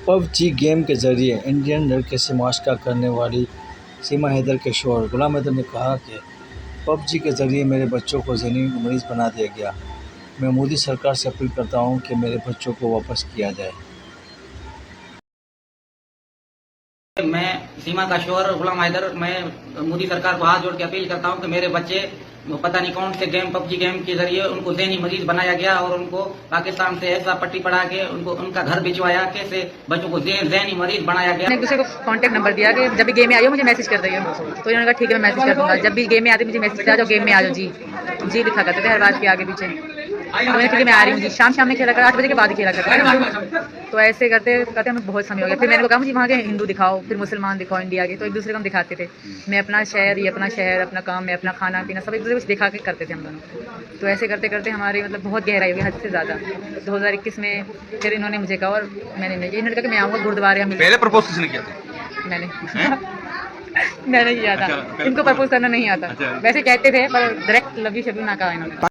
PUBG game के जरिए Indian लड़के से मुआशका करने वाली सीमा हैदर के शौहर गुलाम हैदर ने कहा कि पबजी के जरिए मेरे बच्चों को ज़हनी मरीज़ बना दिया गया। मैं मोदी सरकार से अपील करता हूं कि मेरे बच्चों को वापस किया जाए। मैं सीमा का शौहर गुलाम हैदर, मैं मोदी सरकार को हाथ जोड़ के अपील करता हूं कि मेरे बच्चे पता नहीं कौन से गेम, पबजी गेम के जरिए उनको ज़हनी मरीज बनाया गया और उनको पाकिस्तान से ऐसा पट्टी पड़ा के उनको उनका घर भिजवाया, कैसे बच्चों को ज़हनी मरीज बनाया गया। एक दूसरे को कांटेक्ट नंबर दिया कि जब भी गेम में आई हो मुझे मैसेज कर दियो, तो इन्होंने कहा ठीक है मैं मैसेज कर दूंगा। जब भी गेम में आती मुझे मैसेज कर, जाओ गेम में आ जाओ, जी लिखा करते थे हर बात के आगे पीछे। तो मैंने ठीक है मैं आ रही हूँ जी। शाम में खेला कर 8 बजे के बाद ही खेला करते। तो ऐसे करते करते हमें बहुत समय हो गया। फिर मैंने कहा मुझे वहाँ के हिंदू दिखाओ, फिर मुसलमान दिखाओ इंडिया के, तो एक दूसरे को हम दिखाते थे। मैं अपना शहर, ये अपना शहर, अपना काम, मैं अपना खाना पीना सब एक दूसरे को दिखा के करते थे हम दोनों। तो ऐसे करते करते हमारी मतलब बहुत गहराई हो गई, हद से ज़्यादा। 2021 में फिर इन्होंने मुझे कहा और मैंने नहीं, इन्होंने कहा कि मैं आऊँगा गुरुद्वारे में। पहले प्रपोज किसने किया था? मैंने किया था। इनको प्रपोज करना नहीं आता, वैसे कहते थे पर डायरेक्ट लव यू शब्द ना कहा इन्होंने।